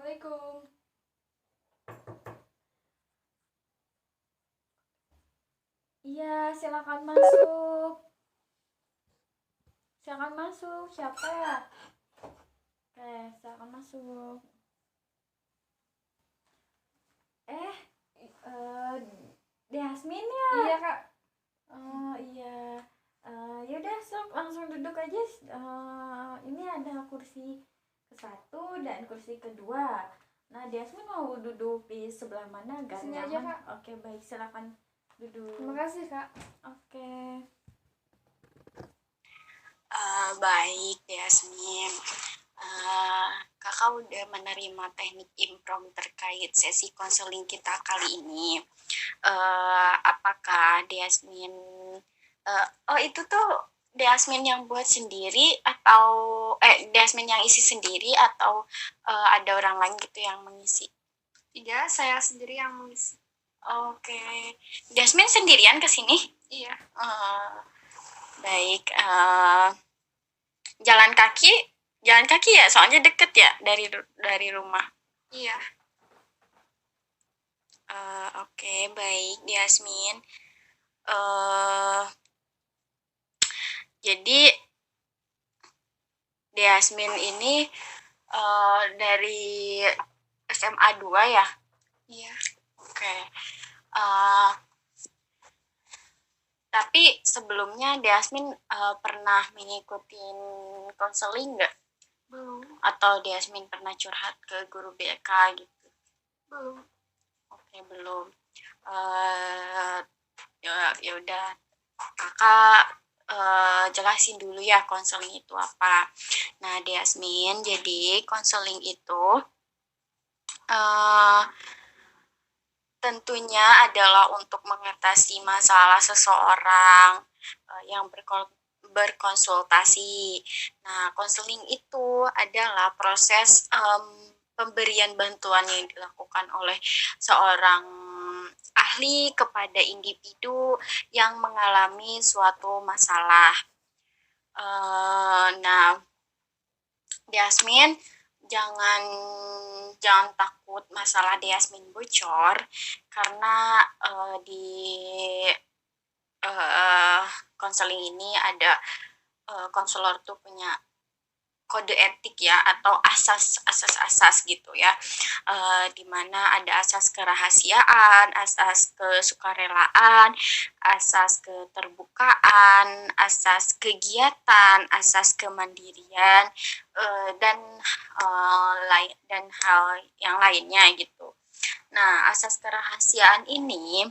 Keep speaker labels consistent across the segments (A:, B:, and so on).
A: Assalamualaikum. Iya, silakan masuk. Silakan masuk. Siapa ya? Oke, silakan masuk. Eh, eh Yasmin ya?
B: Iya, Kak.
A: Oh, iya. Yaudah, sok langsung duduk aja. Ini ada kursi ke-1 dan kursi kedua. Nah, Yasmin mau duduk di sebelah mana agar
B: Sini
A: nyaman?
B: aja, Kak.
A: Oke, baik. Silakan duduk.
B: Terima kasih, Kak.
A: Oke.
C: Baik, Yasmin. Kakak udah menerima teknik improm terkait sesi konseling kita kali ini. Apakah Yasmin itu tuh Yasmin yang buat sendiri atau Yasmin yang isi sendiri atau ada orang lain gitu yang mengisi?
B: Tidak, saya sendiri yang mengisi.
C: Oke. Yasmin sendirian ke sini?
B: Iya.
C: Baik. Jalan kaki ya, soalnya deket ya dari rumah.
B: Iya.
C: Oke, baik, Yasmin. Jadi Yasmin ini dari SMA 2 ya?
B: Iya.
C: Oke. Tapi sebelumnya Yasmin pernah mengikuti konseling nggak?
B: Belum.
C: Atau Yasmin pernah curhat ke guru BK gitu?
B: Belum.
C: Oke, belum. Ya udah, kakak jelasin dulu ya konseling itu apa. Nah, Yasmin, jadi konseling itu tentunya adalah untuk mengatasi masalah seseorang yang berkonsultasi. Nah, konseling itu adalah proses pemberian bantuan yang dilakukan oleh seorang ahli kepada individu yang mengalami suatu masalah. Nah, Yasmin, jangan takut masalah Yasmin bocor, karena di konseling ini ada konselor tuh punya kode etik ya, atau asas gitu ya, dimana ada asas kerahasiaan, asas kesukarelaan, asas keterbukaan, asas kegiatan, asas kemandirian, dan hal yang lainnya gitu. Nah, asas kerahasiaan ini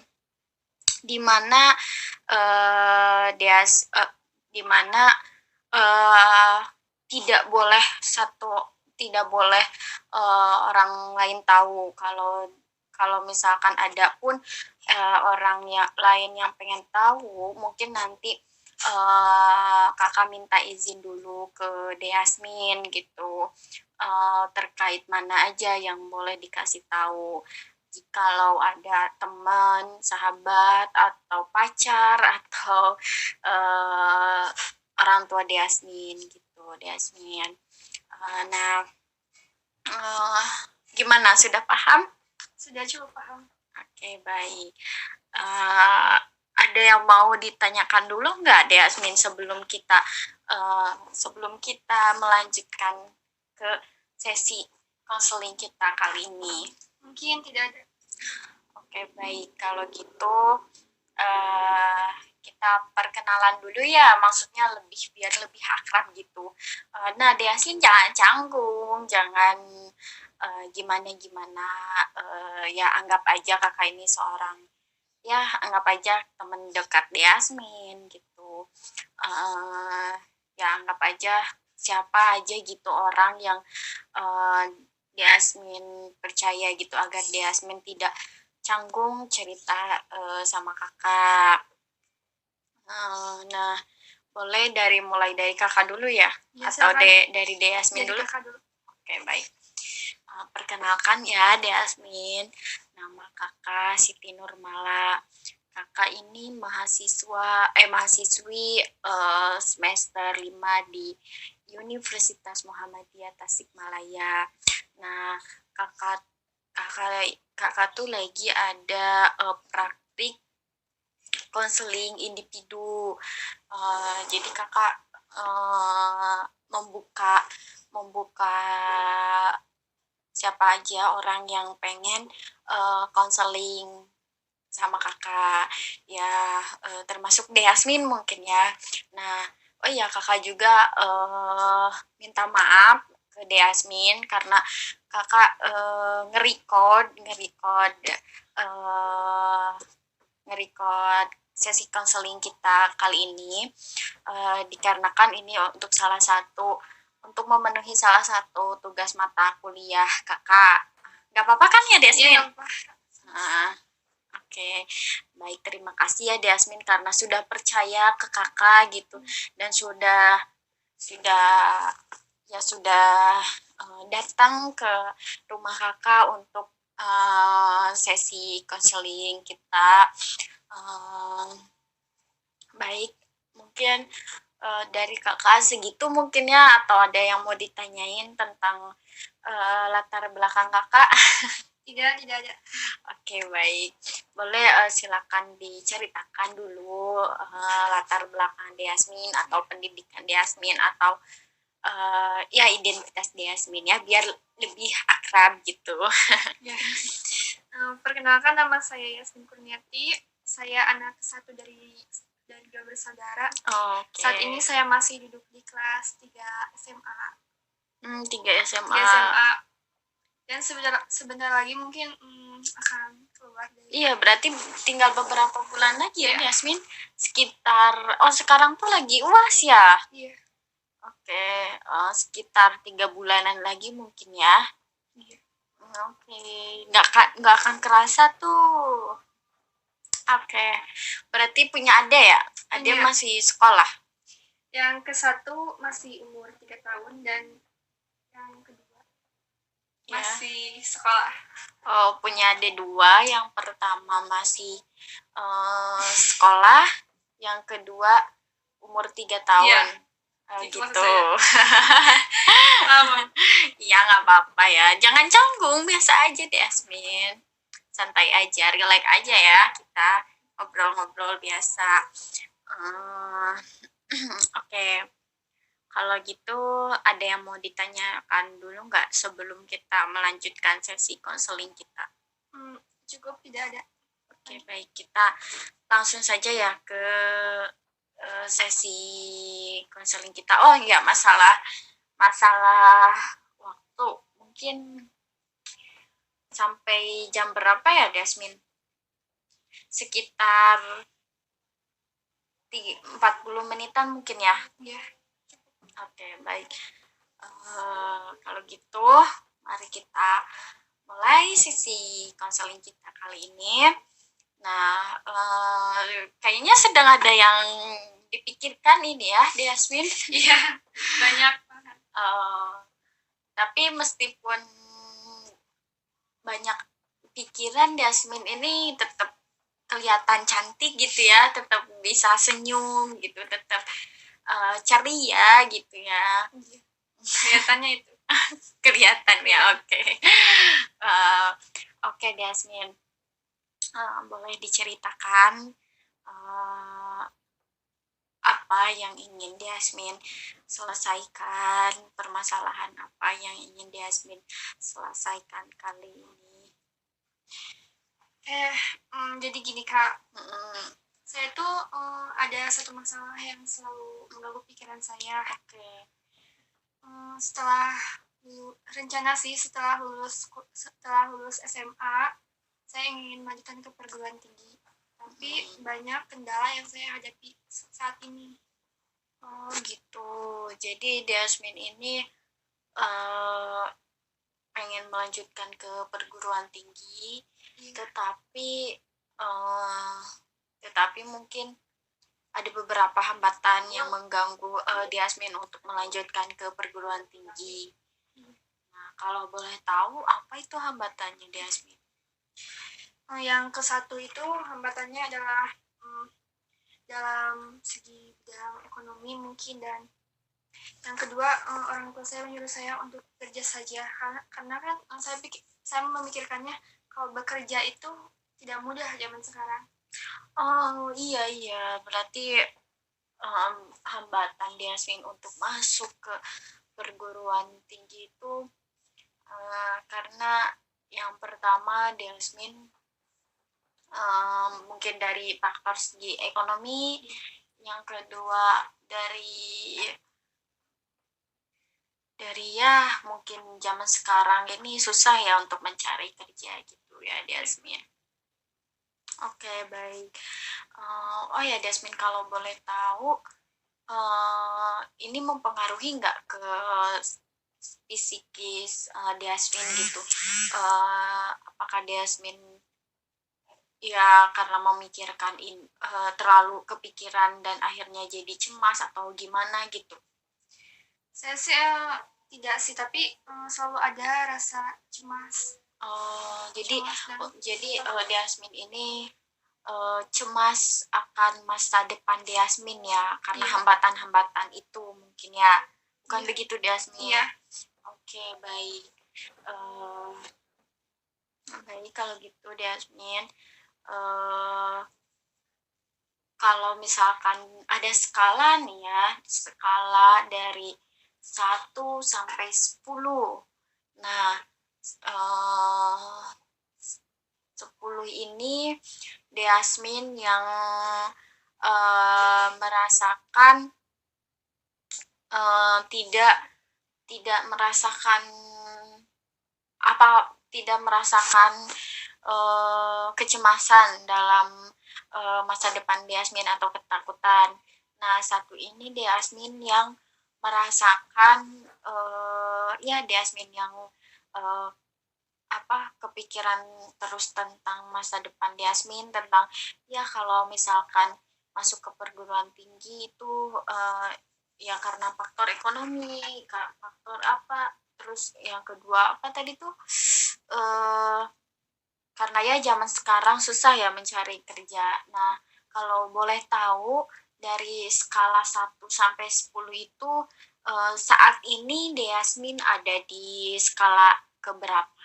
C: dimana tidak boleh orang lain tahu. Kalau misalkan ada pun orang lain yang pengen tahu, mungkin nanti kakak minta izin dulu ke Yasmin gitu, terkait mana aja yang boleh dikasih tahu. Jikalau ada teman, sahabat, atau pacar, atau orang tua Yasmin gitu, Yasmin. Nah, gimana, sudah paham?
B: Sudah cukup paham.
C: Oke, baik. Ada yang mau ditanyakan dulu nggak, Yasmin, sebelum kita melanjutkan ke sesi konseling kita kali ini?
B: Mungkin tidak ada.
C: Oke, baik. Kalau gitu kita perkenalan dulu ya, maksudnya biar lebih akrab gitu. Nah, Yasmin jangan canggung, jangan gimana-gimana, ya anggap aja kakak ini anggap aja teman dekat Yasmin gitu. Ya anggap aja siapa aja gitu orang yang Yasmin percaya gitu, agar Yasmin tidak canggung cerita sama kakak. Nah, boleh mulai dari kakak dulu ya? Atau dari Yasmin dulu?
B: Kakak dulu.
C: Oke, baik. Perkenalkan ya, Yasmin. Nama kakak Siti Nurmala. Kakak ini mahasiswi semester 5 di Universitas Muhammadiyah Tasikmalaya. Nah, kakak kakak tuh lagi ada praktik konseling individu. Jadi kakak membuka membuka siapa aja orang yang pengen konseling sama kakak ya, termasuk Yasmin mungkin ya. Nah, oh iya kakak juga minta maaf ke Yasmin karena kakak nge-record sesi konseling kita kali ini, dikarenakan ini untuk memenuhi salah satu tugas mata kuliah kakak. Gak apa-apa kan ya Yasmin?
B: Iya, Pak.
C: Nah, oke, baik, terima kasih ya Yasmin karena sudah percaya ke kakak gitu dan sudah datang ke rumah kakak untuk sesi konseling kita. Baik, mungkin dari kakak segitu mungkin ya, atau ada yang mau ditanyain tentang latar belakang kakak?
B: Tidak ada.
C: Oke, baik. Boleh silakan diceritakan dulu latar belakang Yasmin atau pendidikan Yasmin atau ya identitas Yasmin ya biar lebih akrab gitu.
B: Ya. Perkenalkan, nama saya Yasmin Kurniati. Saya anak satu dari 2 bersaudara.
C: Oke.
B: Saat ini saya masih duduk di kelas 3 SMA.
C: 3
B: 3
C: SMA.
B: SMA. Dan sebentar lagi mungkin akan keluar dari.
C: Iya, berarti tinggal beberapa bulan lagi ya,
B: Iya.
C: Yasmin. Sekarang tuh lagi UAS ya.
B: Iya.
C: Oke, sekitar 3 bulanan lagi mungkin ya.
B: Iya.
C: Oke, nggak akan kerasa tuh. Oke, berarti punya adik ya? Adik
B: Punya.
C: masih sekolah?
B: Yang ke-1 masih umur 3 tahun dan yang kedua
C: Ya.
B: masih sekolah.
C: Oh, punya adik 2, yang pertama masih sekolah, yang kedua umur 3 tahun.
B: Iya.
C: Gitu. Iya, nggak apa-apa ya. Jangan canggung, biasa aja deh Yasmin. Santai aja, relax aja ya. Kita ngobrol-ngobrol biasa. Oke. Kalau gitu ada yang mau ditanyakan dulu nggak sebelum kita melanjutkan sesi konseling kita?
B: Cukup, tidak ada.
C: Oke, baik. Kita langsung saja ya ke sesi konseling kita. Oh iya, masalah waktu. Mungkin sampai jam berapa ya, Yasmin? Sekitar 40 menitan mungkin ya?
B: Iya.
C: Oke, baik. Kalau gitu, mari kita mulai sesi konseling kita kali ini. Nah, kayaknya sedang ada yang dipikirkan ini ya, Yasmin.
B: Iya, banyak banget.
C: Tapi meskipun banyak pikiran, Yasmin ini tetap kelihatan cantik gitu ya, tetap bisa senyum gitu, tetap ceria gitu ya.
B: Kelihatannya itu.
C: Kelihatan ya, oke. Oke, Yasmin. Boleh diceritakan apa yang ingin Yasmin selesaikan, permasalahan apa yang ingin Yasmin selesaikan kali ini?
B: Jadi gini Kak, saya tuh ada satu masalah yang selalu mengganggu pikiran saya.
C: Oke.
B: Setelah lulus SMA, saya ingin melanjutkan ke perguruan tinggi, tapi banyak kendala yang saya hadapi saat ini.
C: Oh gitu, jadi Yasmin ini pengen melanjutkan ke perguruan tinggi, tetapi mungkin ada beberapa hambatan yang mengganggu Yasmin untuk melanjutkan ke perguruan tinggi. Nah, kalau boleh tahu apa itu hambatannya Yasmin?
B: Yang ke-1 itu hambatannya adalah dalam segi bidang ekonomi mungkin, dan Yang kedua, orang tua saya menyuruh saya untuk bekerja saja karena kan saya memikirkannya kalau bekerja itu tidak mudah zaman sekarang.
C: Oh iya iya, berarti hambatan Diasmin untuk masuk ke perguruan tinggi itu karena yang pertama Diasmin mungkin dari faktor segi ekonomi, yang kedua dari ya mungkin zaman sekarang ini susah ya untuk mencari kerja gitu ya Diasmin. Oke, baik. Oh ya Diasmin, kalau boleh tahu ini mempengaruhi nggak ke psikis Diasmin gitu? Apakah Diasmin ya karena memikirkan terlalu kepikiran dan akhirnya jadi cemas atau gimana gitu?
B: Saya sih tidak sih, tapi selalu ada rasa cemas.
C: Jadi
B: Cemas
C: Diasmin ini cemas akan masa depan Diasmin ya, karena
B: Iya.
C: hambatan-hambatan itu mungkin ya, bukan
B: Iya.
C: begitu Diasmin?
B: Iya.
C: Oke, baik. Baik kalau gitu Diasmin. Kalau misalkan ada skala nih ya, skala dari 1 sampai 10. Nah, 10 ini Diasmin yang merasakan tidak merasakan kecemasan dalam masa depan Diasmin atau ketakutan. Nah, 1 ini Diasmin yang merasakan ya Diasmin yang kepikiran terus tentang masa depan Diasmin, tentang ya kalau misalkan masuk ke perguruan tinggi itu ya karena faktor ekonomi, faktor apa, terus yang kedua apa tadi tuh karena ya zaman sekarang susah ya mencari kerja. Nah, kalau boleh tahu dari skala 1 sampai 10 itu saat ini Diasmin ada di skala keberapa?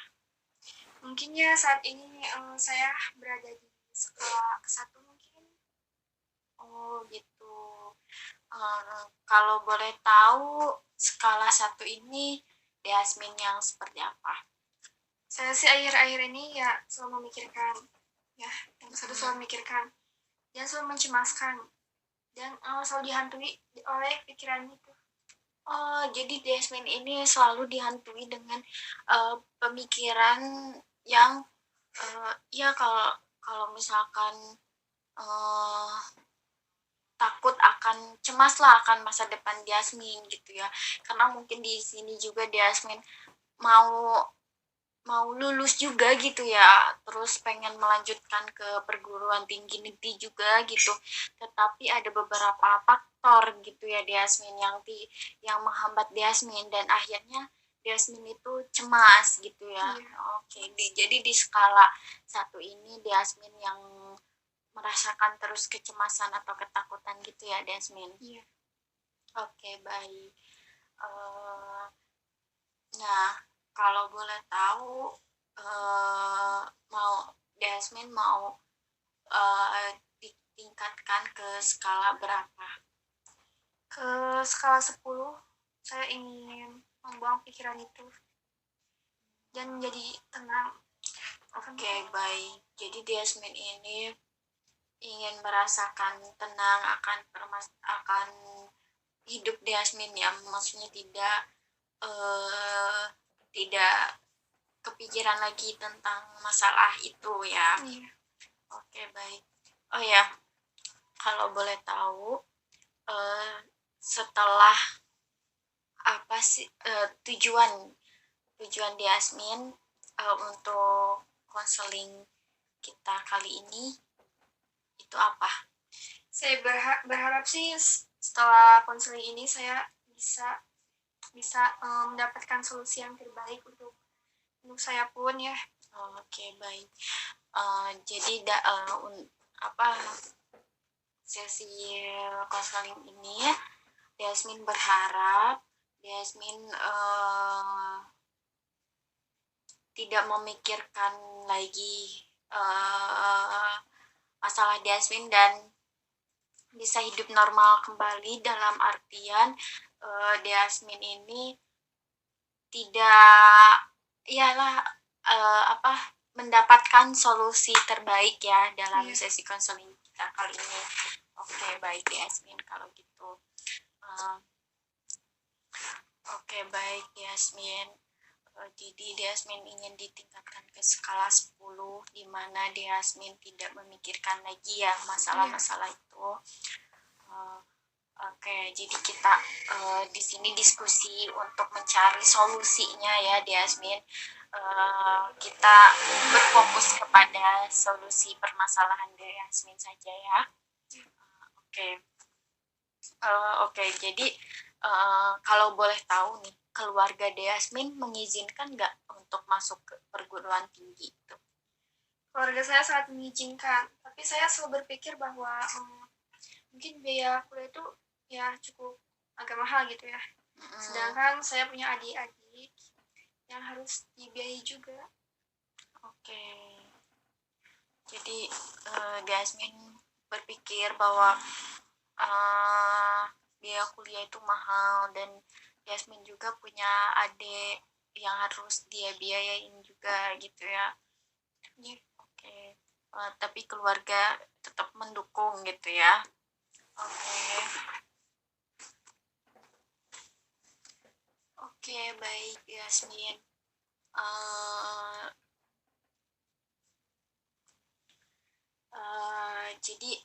B: Mungkin ya saat ini saya berada di skala ke-1 mungkin.
C: Oh gitu. Kalau boleh tahu skala 1 ini Diasmin yang seperti apa?
B: Saya sih akhir-akhir ini ya selalu memikirkan, ya yang selalu memikirkan dan selalu mencemaskan dan selalu dihantui oleh pikiran itu.
C: Oh, jadi Diasmin ini selalu dihantui dengan pemikiran yang ya kalau misalkan takut akan cemas lah akan masa depan Diasmin gitu ya, karena mungkin di sini juga Diasmin mau lulus juga gitu ya, terus pengen melanjutkan ke perguruan tinggi negeri juga gitu, tetapi ada beberapa faktor gitu ya Diasmin yang menghambat Diasmin dan akhirnya Diasmin itu cemas gitu ya.
B: Iya.
C: Oke, jadi di skala 1 ini Diasmin yang merasakan terus kecemasan atau ketakutan gitu ya Diasmin.
B: Iya.
C: Oke, baik. Nah, kalau boleh tahu Diasmin mau ditingkatkan ke skala berapa?
B: Ke skala 10 saya ingin membuang pikiran itu dan menjadi tenang.
C: Oke, baik. Jadi Diasmin ini ingin merasakan tenang akan hidup Diasmin ya, maksudnya tidak kepikiran lagi tentang masalah itu ya.
B: Iya.
C: Oke, baik. Oh ya, kalau boleh tahu setelah apa sih tujuan Diasmin untuk konseling kita kali ini itu apa?
B: Saya berharap sih setelah konseling ini saya bisa mendapatkan solusi yang terbaik untuk saya pun ya.
C: Oke, baik. Jadi sesi konseling ini ya Yasmin berharap Yasmin tidak memikirkan lagi masalah Yasmin dan bisa hidup normal kembali, dalam artian Yasmin ini tidak ialah mendapatkan solusi terbaik ya dalam sesi konseling kita kali ini. Oke, baik Yasmin kalau gitu. Oke, baik Yasmin. Jadi Yasmin ingin ditingkatkan ke skala 10, di mana Yasmin tidak memikirkan lagi ya masalah-masalah itu. Oke, jadi kita di sini diskusi untuk mencari solusinya ya Yasmin. Kita berfokus kepada solusi permasalahan Yasmin saja ya. Oke, jadi kalau boleh tahu nih, keluarga Yasmin mengizinkan nggak untuk masuk ke perguruan tinggi itu?
B: Keluarga saya sangat mengizinkan, tapi saya selalu berpikir bahwa mungkin biaya kuliah itu ya cukup agak mahal gitu ya. Sedangkan saya punya adik-adik yang harus dibiayai juga.
C: Oke. Jadi Yasmin berpikir bahwa biaya kuliah itu mahal, dan Yasmin juga punya adik yang harus dia biayain juga gitu ya. Oke. Tapi keluarga tetap mendukung gitu ya. Oke, baik Yasmin. Jadi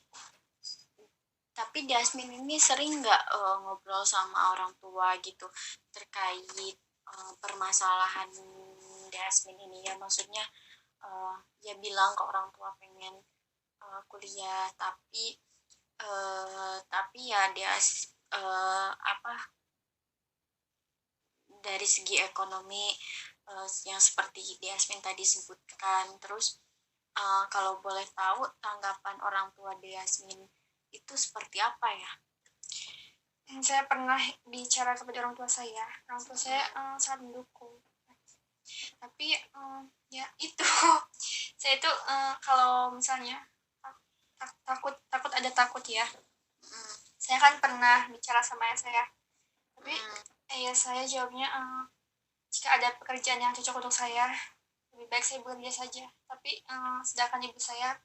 C: tapi Yasmin ini sering nggak ngobrol sama orang tua gitu terkait permasalahan Yasmin ini ya, maksudnya dia bilang ke orang tua pengen kuliah, tapi ya dia dari segi ekonomi yang seperti Yasmin tadi sebutkan. Terus kalau boleh tahu tanggapan orang tua Yasmin itu seperti apa ya?
B: Saya pernah bicara kepada orang tua saya sangat mendukung. Tapi ya itu saya itu kalau misalnya takut ada ya. Saya kan pernah bicara sama ayah saya, tapi ayah saya jawabnya jika ada pekerjaan yang cocok untuk saya, lebih baik saya bekerja saja. Tapi sedangkan ibu saya,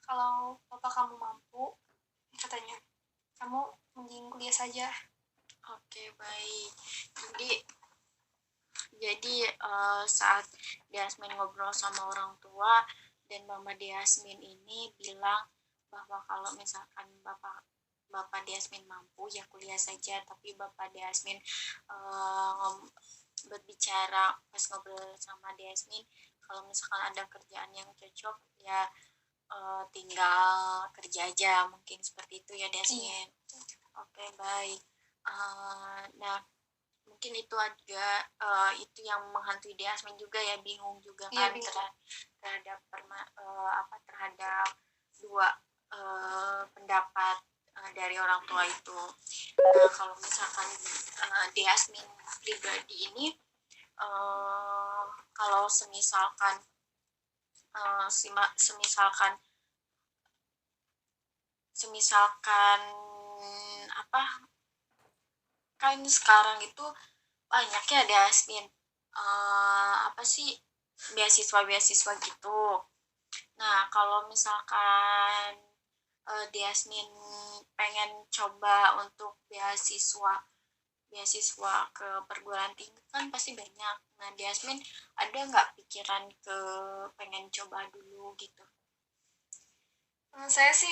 B: kalau bapak kamu mampu, katanya, kamu mending kuliah saja.
C: Oke, baik. Jadi saat Yasmin ngobrol sama orang tua, dan Mama Yasmin ini bilang bahwa kalau misalkan Bapak Yasmin mampu ya kuliah saja, tapi Bapak Yasmin berbicara pas ngobrol sama Yasmin, kalau misalkan ada kerjaan yang cocok ya tinggal kerja aja, mungkin seperti itu ya Yasmin. Oke, baik. Nah, mungkin itu agak itu yang menghantui Yasmin juga ya, bingung juga kan terhadap terhadap dua pendapat dari orang tua itu. Nah, kalau misalkan Yasmin pribadi ini kalau semisalkan kan sekarang itu banyak ya Yasmin beasiswa gitu. Nah, kalau misalkan Yasmin pengen coba untuk beasiswa ke perguruan tinggi kan pasti banyak. Nah, Yasmin ada nggak pikiran ke pengen coba dulu gitu?
B: Saya sih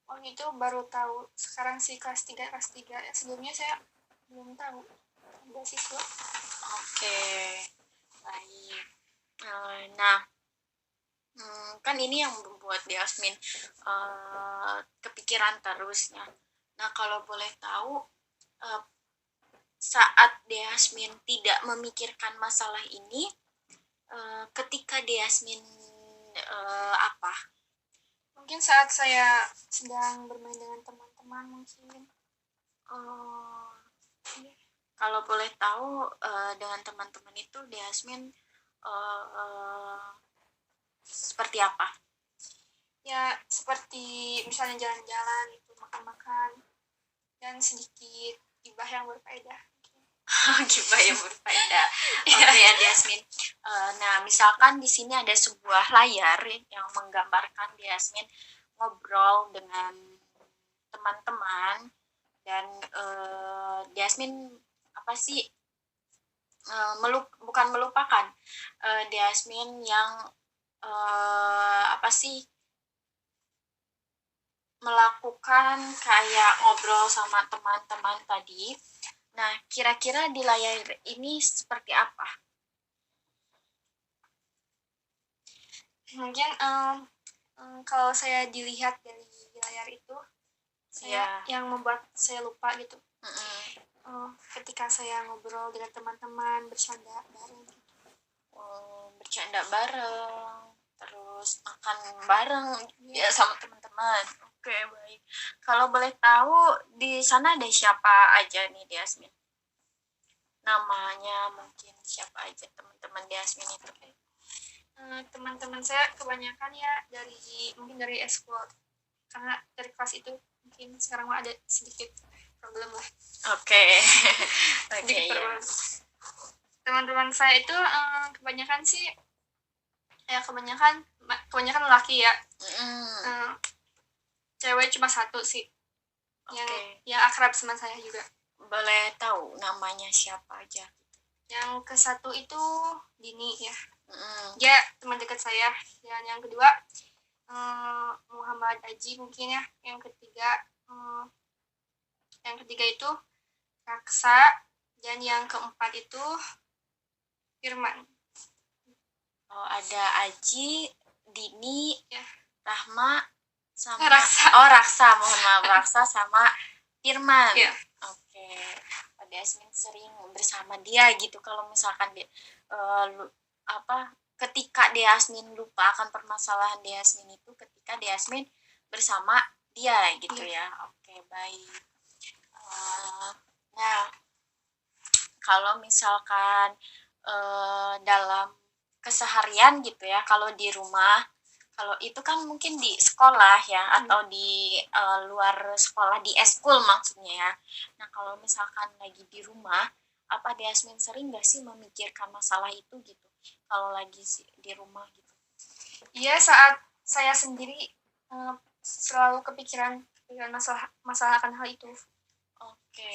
B: waktu itu baru tahu sekarang sih kelas 3 ya. Sebelumnya saya belum tahu beasiswa.
C: Oke, baik. Nah, kan ini yang membuat Yasmin kepikiran terusnya. Nah, kalau boleh tahu saat Yasmin tidak memikirkan masalah ini, ketika Yasmin apa?
B: Mungkin saat saya sedang bermain dengan teman-teman mungkin.
C: Oh, kalau boleh tahu dengan teman-teman itu Diasmin seperti apa?
B: Ya seperti misalnya jalan-jalan itu, makan-makan, dan sedikit gibah yang berfaedah.
C: Gibah yang berfaedah. Oke ya Diasmin. Nah misalkan di sini ada sebuah layar yang menggambarkan Diasmin ngobrol dengan teman-teman dan Diasmin apa sih bukan melupakan Diasmin yang apa sih melakukan kayak ngobrol sama teman-teman tadi. Nah, kira-kira di layar ini seperti apa?
B: Mungkin kalau saya dilihat dari layar itu, saya yang membuat saya lupa gitu. Ketika saya ngobrol dengan teman-teman, bercanda bareng gitu.
C: Bercanda bareng, terus makan bareng ya sama teman-teman. Oke, baik. Kalau boleh tahu di sana ada siapa aja nih Diasmin? Namanya mungkin siapa aja teman-teman Diasmin itu?
B: Teman-teman saya kebanyakan ya mungkin dari eskul, karena dari kelas itu mungkin sekarang ada sedikit problem lah.
C: Oke.
B: Sedikit problem. Teman-teman saya itu kebanyakan sih ya kebanyakan laki ya. Cewek cuma satu sih. Yang akrab sama saya juga.
C: Boleh tahu namanya siapa aja?
B: Yang ke satu itu Dini ya. Dia teman dekat saya. Dan yang kedua Muhammad Aji mungkin ya. Yang ketiga itu Raksa, dan yang keempat itu Firman.
C: Oh, ada Aji, Dini,
B: ya.
C: Rahma sama
B: Raksa.
C: Raksa, mohon maaf, Raksa sama Firman.
B: Ya.
C: Oke. Diasmin sering bersama dia gitu. Kalau misalkan dia ketika Diasmin lupa akan permasalahan Diasmin itu ketika Diasmin bersama dia gitu ya. Oke, baik. Nah, kalau misalkan dalam keseharian gitu ya, kalau di rumah, kalau itu kan mungkin di sekolah ya, atau di luar sekolah, di eskul maksudnya ya. Nah, kalau misalkan lagi di rumah, apa Diasmin sering gak sih memikirkan masalah itu gitu, kalau lagi di rumah gitu?
B: Iya, saat saya sendiri selalu kepikiran masalah akan hal itu.
C: Oke.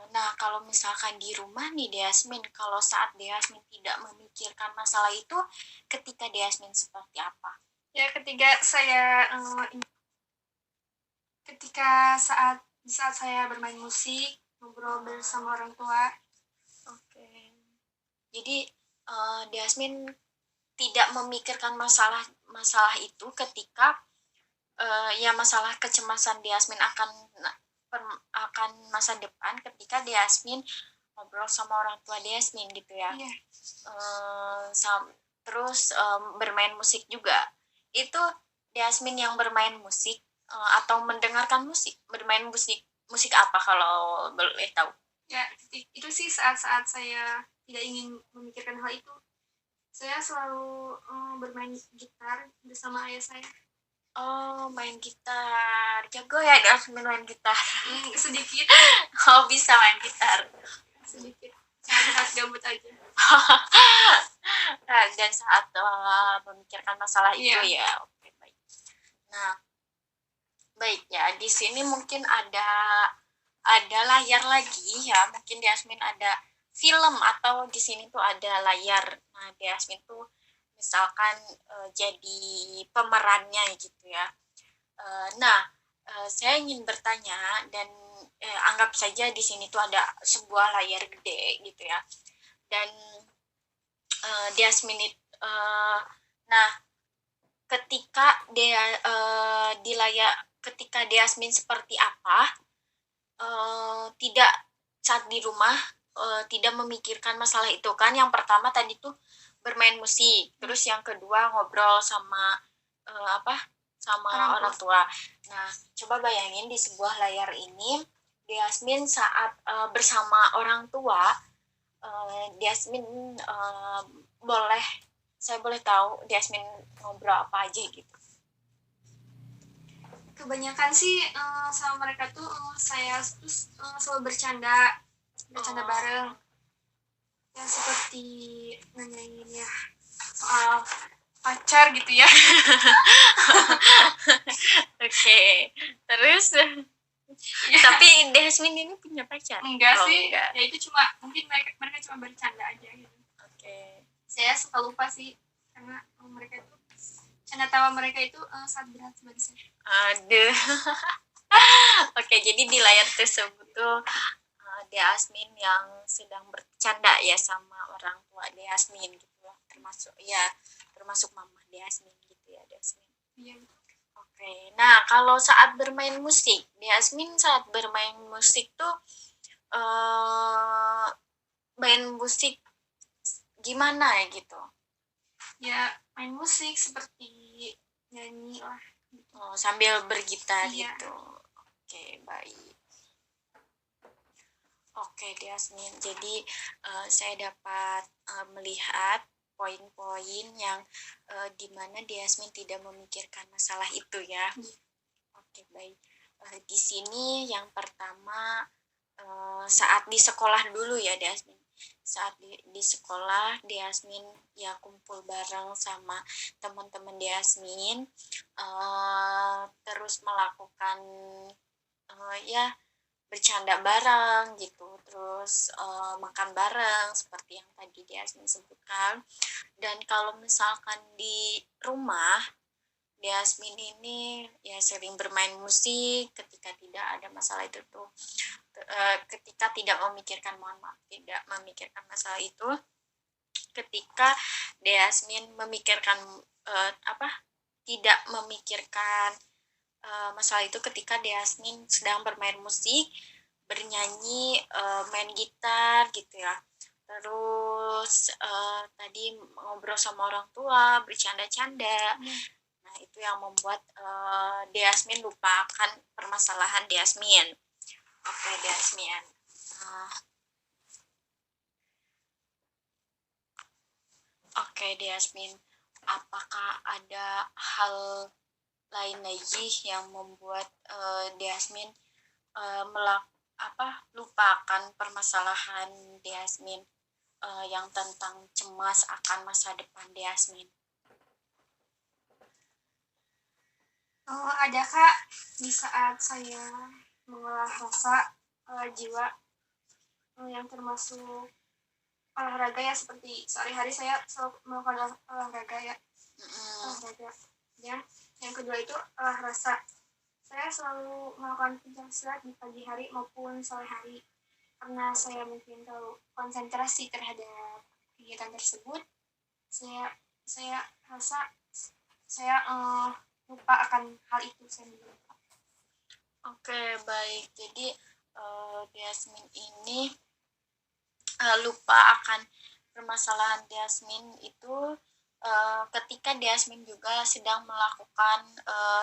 C: Nah, kalau misalkan di rumah nih Diasmin, kalau saat Diasmin tidak memikirkan masalah itu, ketika Diasmin seperti apa?
B: Ya, ketika saat saya bermain musik, ngobrol bersama orang tua.
C: Oke. Jadi Diasmin tidak memikirkan masalah itu ketika ya masalah kecemasan Diasmin akan masa depan ketika Diasmin ngobrol sama orang tua Diasmin gitu ya. Terus bermain musik juga. Itu Diasmin yang bermain musik atau mendengarkan musik? Bermain musik apa kalau boleh tahu?
B: Ya, itu sih saat-saat saya tidak ingin memikirkan hal itu. Saya selalu bermain gitar bersama ayah saya.
C: Oh, main gitar. Jago ya Diasmin main gitar?
B: Sedikit.
C: Oh, bisa main gitar?
B: Sedikit. Saat gabut aja.
C: Dan saat memikirkan masalah itu ya. Oke, baik. Nah, baik ya. Di sini mungkin ada layar lagi ya. Mungkin Diasmin ada film atau di sini tuh ada layar. Nah, Diasmin tuh misalkan jadi pemerannya gitu ya. Saya ingin bertanya dan anggap saja di sini tuh ada sebuah layar gede gitu ya. Dan Diasmin nah ketika dia di layar, ketika Diasmin seperti apa, tidak saat di rumah tidak memikirkan masalah itu kan. Yang pertama tadi tuh bermain musik, terus yang kedua ngobrol sama sama orang tua. Nah, coba bayangin di sebuah layar ini Diasmin saat bersama orang tua, Diasmin saya boleh tahu Diasmin ngobrol apa aja gitu?
B: Kebanyakan sih sama mereka tuh saya tuh selalu bercanda bareng, ya seperti nanyain ya soal pacar gitu ya.
C: Oke. Terus
B: Ya,
C: tapi Diasmin ini punya pacar?
B: enggak
C: Oh,
B: sih,
C: enggak.
B: ya itu cuma mungkin mereka cuma bercanda aja gitu.
C: Oke.
B: Saya suka lupa sih karena mereka itu canda tawa mereka itu sangat berat bagi saya.
C: Aduh. Oke, jadi di layar tersebut tuh Diasmin yang sedang bercanda ya sama orang tua Diasmin gitu lah. Termasuk mama Diasmin gitu ya, Diasmin.
B: Iya.
C: Oke. Nah, kalau saat bermain musik, Diasmin saat bermain musik tuh main musik gimana ya gitu?
B: Ya main musik seperti nyanyi lah.
C: Sambil bergitar
B: Iya.
C: gitu. Oke, baik. Oke, Diasmin. Jadi saya dapat melihat poin-poin yang dimana Diasmin tidak memikirkan masalah itu ya. Oke, baik. Di sini yang pertama saat di sekolah dulu ya, Diasmin. Saat di sekolah Diasmin ya kumpul bareng sama teman-teman Diasmin, terus melakukan ya bercanda bareng gitu, terus makan bareng seperti yang tadi Diasmin sebutkan. Dan kalau misalkan di rumah Diasmin ini ya sering bermain musik ketika tidak ada masalah itu tuh, ketika tidak memikirkan tidak memikirkan masalah itu, ketika Diasmin memikirkan tidak memikirkan masalah itu ketika Diasmin sedang bermain musik, bernyanyi, main gitar gitu ya. Terus tadi ngobrol sama orang tua, bercanda-canda. Nah, itu yang membuat Diasmin lupakan permasalahan Diasmin. Oke, Diasmin. Oke, Diasmin. Apakah ada hal lain lagi yang membuat Diasmin lupakan permasalahan Diasmin yang tentang cemas akan masa depan Diasmin?
B: Ada Kak, di saat saya mengolah rasa jiwa yang termasuk olahraga ya, seperti sehari-hari saya selalu melakukan olahraga ya. Olahraga. Yang kedua itu olah rasa. Saya selalu melakukan pencaksilat di pagi hari maupun sore hari karena saya mungkin terlalu konsentrasi terhadap kegiatan tersebut. Saya rasa saya lupa akan hal itu sendiri.
C: Oke, baik. Jadi Diasmin ini lupa akan permasalahan Diasmin itu ketika Diasmin juga sedang melakukan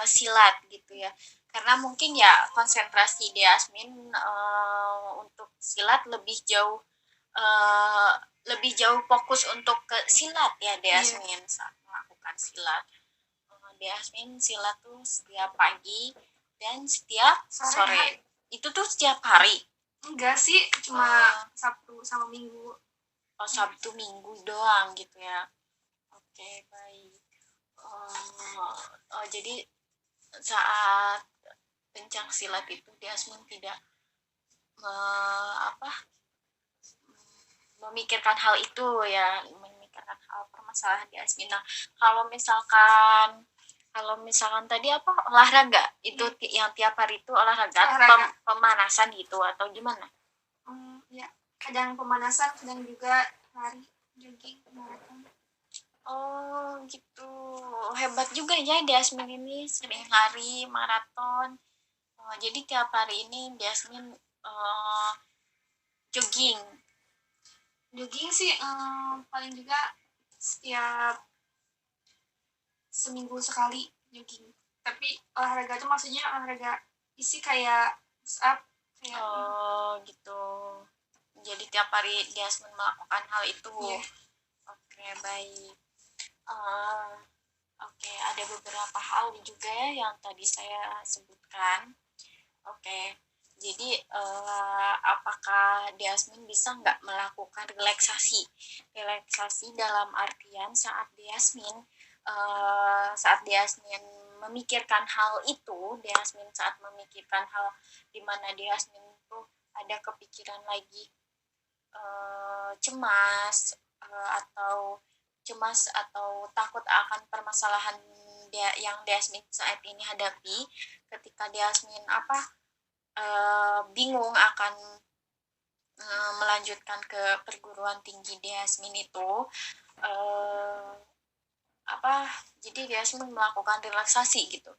C: silat gitu ya. Karena mungkin ya konsentrasi Diasmin untuk silat lebih jauh fokus untuk ke silat ya Diasmin saat melakukan silat. Diasmin silat tuh setiap pagi dan setiap sore. Itu tuh setiap hari?
B: Enggak sih, cuma Sabtu sama Minggu.
C: Sabtu Minggu doang gitu ya. Oke, baik. Jadi saat pencak silat itu Diasmin tidak memikirkan hal itu ya, memikirkan hal permasalahan Diasmin. Nah, kalau misalkan tadi olahraga itu yang tiap hari itu olahraga. Pemanasan gitu atau gimana?
B: Ya, kadang pemanasan, kadang juga lari, jogging, maraton.
C: Oh gitu, hebat juga ya Diasmin ini, sering lari, maraton. Jadi tiap hari ini Diasmin jogging
B: sih paling juga setiap seminggu sekali jogging. Tapi olahraga itu maksudnya olahraga isi kayak push up, kayak
C: Oh gitu. Jadi tiap hari Jasmine melakukan hal itu.
B: Iya.
C: Oke, baik. Eh, Oke, ada beberapa hal juga ya yang tadi saya sebutkan. Oke, jadi apakah Jasmine bisa nggak melakukan relaksasi? Relaksasi dalam artian saat Jasmine memikirkan hal itu, Jasmine saat memikirkan hal di mana Jasmine tuh ada kepikiran lagi cemas atau takut akan permasalahan yang Jasmine saat ini hadapi, ketika Jasmine bingung akan melanjutkan ke perguruan tinggi Jasmine itu eh, jadi Jasmine melakukan relaksasi gitu.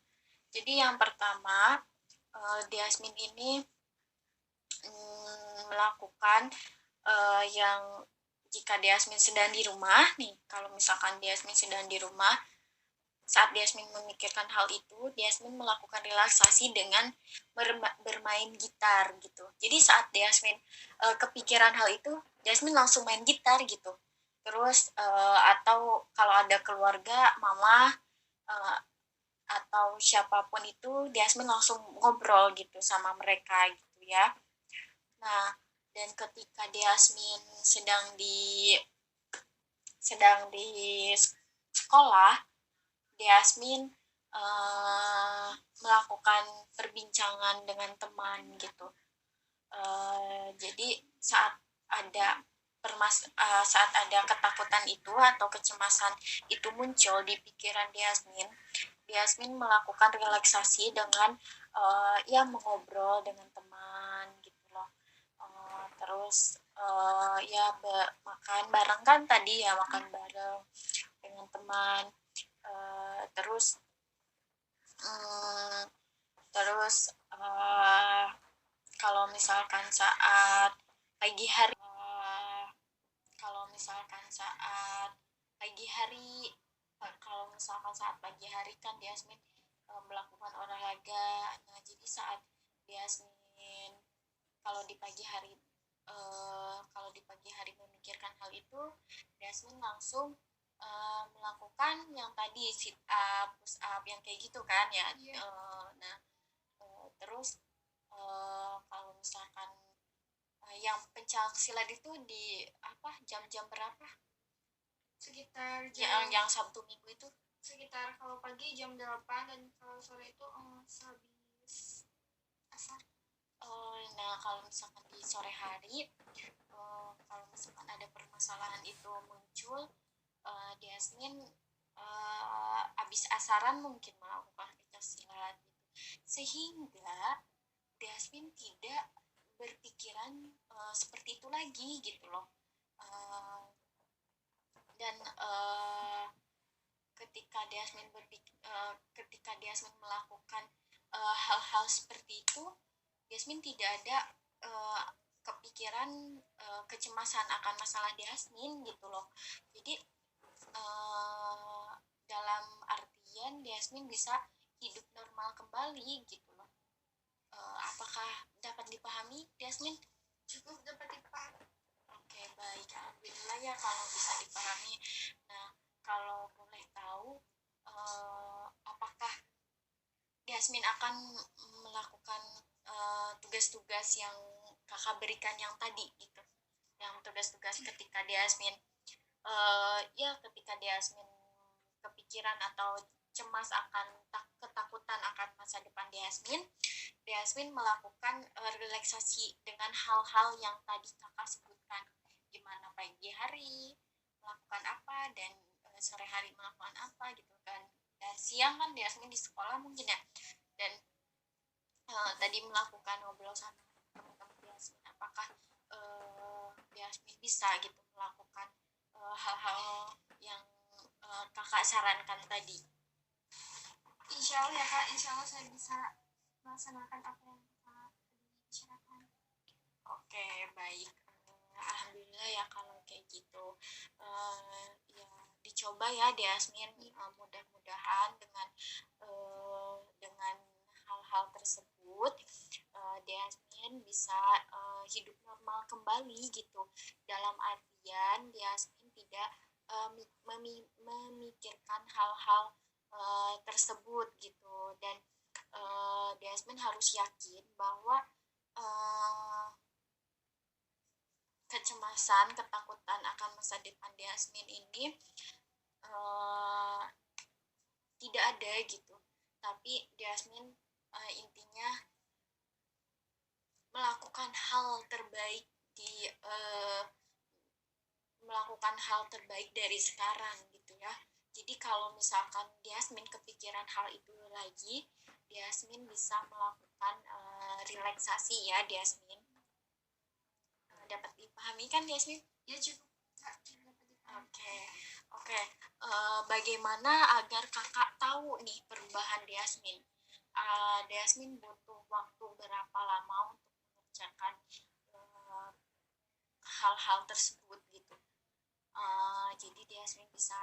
C: Jadi yang pertama Jasmine ini melakukan yang jika Jasmine sedang di rumah nih, kalau misalkan Jasmine sedang di rumah, saat Jasmine memikirkan hal itu, Jasmine melakukan relaksasi dengan bermain gitar gitu. Jadi saat Jasmine kepikiran hal itu, Jasmine langsung main gitar gitu. Terus atau kalau ada keluarga, mama atau siapapun itu, Jasmine langsung ngobrol gitu sama mereka gitu ya. Nah, dan ketika Jasmine sedang di sekolah, Jasmine melakukan perbincangan dengan teman gitu. Jadi saat ada ketakutan itu atau kecemasan itu muncul di pikiran Jasmine melakukan relaksasi dengan ya mengobrol dengan teman gitu loh. Terus ya makan bareng kan tadi ya, makan bareng dengan teman. Terus kalau misalkan saat pagi hari kalau misalkan saat pagi hari kalau misalkan saat pagi hari kan Jasmine melakukan olahraga. Nah, jadi saat Jasmine kalau di pagi hari memikirkan hal itu, Jasmine langsung melakukan yang tadi sit up, push up, yang kayak gitu kan ya. Nah, terus kalau misalkan yang pencak silat itu di jam-jam berapa?
B: sekitar
C: Yang Sabtu Minggu itu
B: sekitar kalau pagi jam 8 dan kalau sore itu sehabis asar.
C: Nah, kalau misalkan di sore hari, kalau misalkan ada permasalahan itu muncul, Jasmine abis asaran mungkin melakukan pencak gitu, sehingga Jasmine tidak berpikiran seperti itu lagi gitu loh. Dan ketika Jasmine melakukan hal-hal seperti itu, Jasmine tidak ada kepikiran kecemasan akan masalah Jasmine gitu loh. Jadi dalam artian Jasmine bisa hidup normal kembali gitu loh. Apakah dapat dipahami, Jasmine?
B: Cukup dapat dipahami.
C: Oke, baik, alhamdulillah ya kalau bisa dipahami. Nah, kalau boleh tahu, apakah Jasmine akan melakukan tugas-tugas yang kakak berikan yang tadi gitu, yang tugas-tugas ketika Jasmine ketika Jasmine kepikiran atau cemas akan ketakutan akan masa depan Jasmine melakukan relaksasi dengan hal-hal yang tadi kakak sebutkan, gimana pagi hari melakukan apa dan sore hari melakukan apa gitu kan, dan siang kan Jasmine di sekolah mungkin ya, dan tadi melakukan ngobrol sama teman-teman Jasmine, apakah Jasmine bisa gitu melakukan hal-hal yang kakak sarankan tadi?
B: Insya Allah ya Kak, insya Allah saya bisa melaksanakan apa yang Kak bicarakan.
C: Oke, baik. Alhamdulillah ya kalau kayak gitu. Ya dicoba ya Jasmine, mudah-mudahan dengan hal-hal tersebut Jasmine Yasmin bisa hidup normal kembali gitu, dalam artian Yasmin tidak memikirkan hal-hal tersebut gitu. Dan Yasmin harus yakin bahwa uh, kecemasan, ketakutan akan masa depan Yasmin ini tidak ada gitu. Tapi Yasmin intinya melakukan hal terbaik di melakukan hal terbaik dari sekarang gitu ya. Jadi kalau misalkan Yasmin kepikiran hal itu lagi, Yasmin bisa melakukan relaksasi ya Yasmin. Dapat dipahami kan Yasmin?
B: Ya cukup Kak, dapat dipahami.
C: Oke. Bagaimana agar kakak tahu nih perubahan Yasmin? Yasmin butuh waktu berapa lama untuk mengerjakan hal-hal tersebut gitu. Jadi Yasmin bisa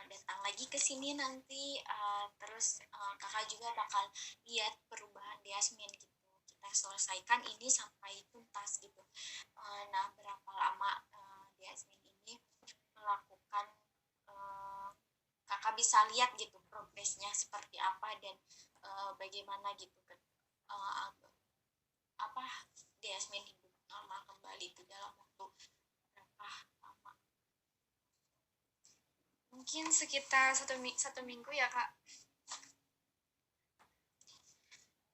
C: datang lagi ke sini nanti, terus kakak juga bakal lihat perubahan Yasmin gitu. Kita selesaikan ini sampai tuntas gitu. Nah, berapa lama Yasmin ini melakukan, kakak bisa lihat gitu progresnya seperti apa, dan bagaimana gitu apa Yasmin hidup normal kembali itu dalam waktu berapa lama.
B: Mungkin sekitar satu minggu ya Kak.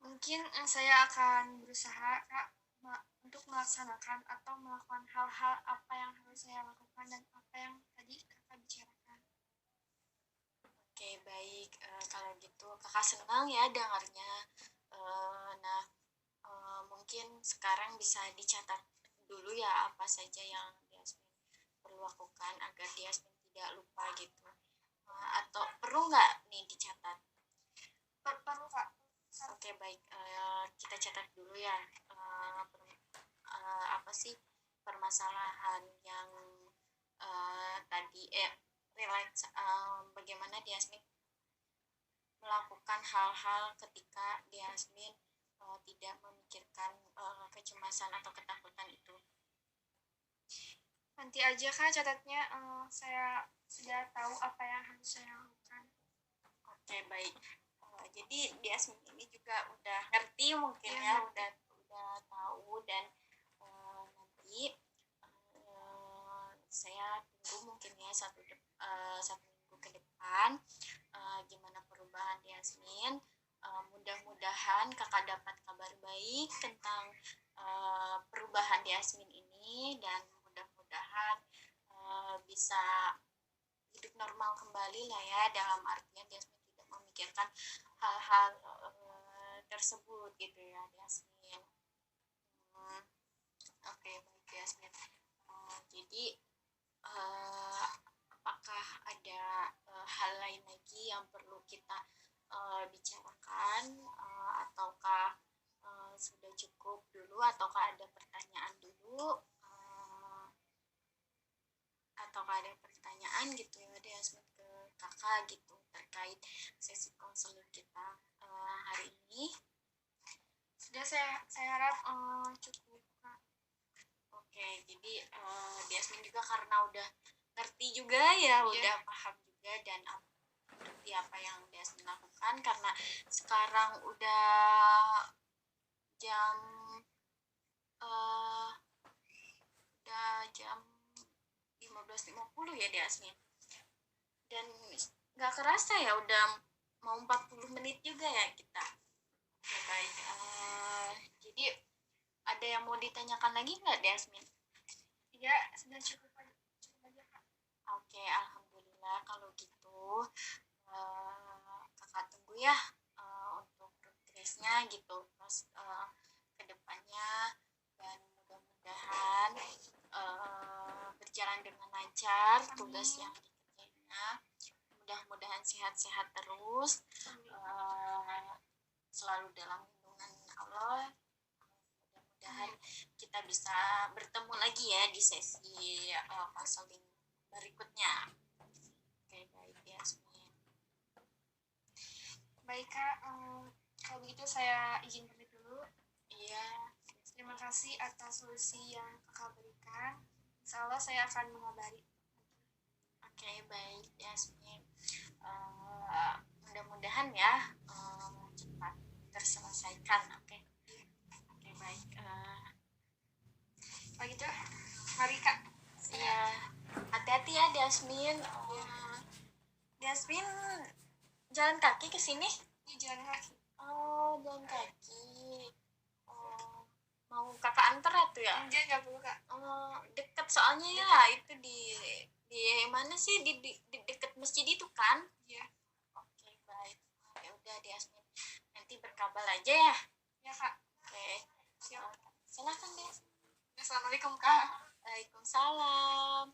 B: Mungkin saya akan berusaha Kak untuk melaksanakan atau melakukan hal-hal apa yang harus saya lakukan dan apa yang tadi Kakak bicarakan.
C: Oke, baik. Kalau gitu kakak senang ya dengarnya. Nah, mungkin sekarang bisa dicatat dulu ya apa saja yang Yasmin perlu lakukan agar Yasmin tidak lupa gitu. Atau perlu nggak nih dicatat?
B: Perlu Kak.
C: Oke, baik. Kita catat dulu ya. Apa sih permasalahan yang tadi relate, bagaimana Yasmin melakukan hal-hal ketika Yasmin tidak memikirkan kecemasan atau ketakutan itu.
B: Nanti aja Kak catatnya, saya sudah tahu apa yang harus saya lakukan.
C: Oke, baik. Jadi Yasmin ini juga udah ngerti mungkin ya, udah tahu, dan nanti saya tunggu mungkin ya satu minggu ke depan gimana perubahan Yasmin. Mudah-mudahan kakak dapat kabar baik tentang perubahan Yasmin ini, dan mudah-mudahan bisa hidup normal kembali lah ya, dalam artian Yasmin tidak memikirkan hal-hal tersebut gitu ya Yasmin. Oke, baik Yasmin. Jadi apakah ada hal lain lagi yang perlu kita bicarakan, ataukah sudah cukup dulu, ataukah ada pertanyaan dulu, ataukah ada pertanyaan gitu ya Yasmin ke kakak gitu terkait sesi konseling kita hari ini?
B: Sudah, saya harap cukup Kak.
C: Oke, jadi Yasmin juga karena udah ngerti juga ya, udah paham juga, dan ngerti apa yang Yasmin lakukan, karena sekarang udah jam 15.50 ya Yasmin, dan nggak kerasa ya udah mau 40 menit juga ya kita. Oke, baik. Jadi ada yang mau ditanyakan lagi nggak Yasmin?
B: Ya, sudah cukup aja Kak.
C: Oke, alhamdulillah kalau gitu kakak tunggu ya untuk progresnya gitu, terus kedepannya, dan mudah-mudahan berjalan dengan lancar tugas yang dikerjainnya. Mudah-mudahan sehat-sehat terus, selalu dalam lindungan Allah. Mudah-mudahan kita bisa bertemu lagi ya di sesi konseling berikutnya. Oke, baik Yasmin.
B: Baik Kak, kalau begitu saya izin pamit dulu.
C: Iya,
B: Terima kasih atas solusi yang kakak berikan. Insya Allah saya akan mengabari.
C: Oke, baik Yasmin. Mudah-mudahan ya cepat terselesaikan. Oke, baik.
B: Kalau gitu, mari kak.
C: Ya, hati-hati ya Yasmin. Yasmin jalan kaki ke sini?
B: Ini jalan kaki.
C: Oh, jalan kaki. Oh, mau kakak antar atuh ya?
B: Enggak perlu kak.
C: Oh, deket soalnya ya itu di mana sih di deket masjid itu kan?
B: Iya.
C: Oke, baik. Ya udah Yasmin. Nanti berkabar aja ya.
B: Ya kak.
C: Oke.
B: Siap.
C: Silakan deh.
B: Assalamualaikum kak.
C: Waalaikumsalam.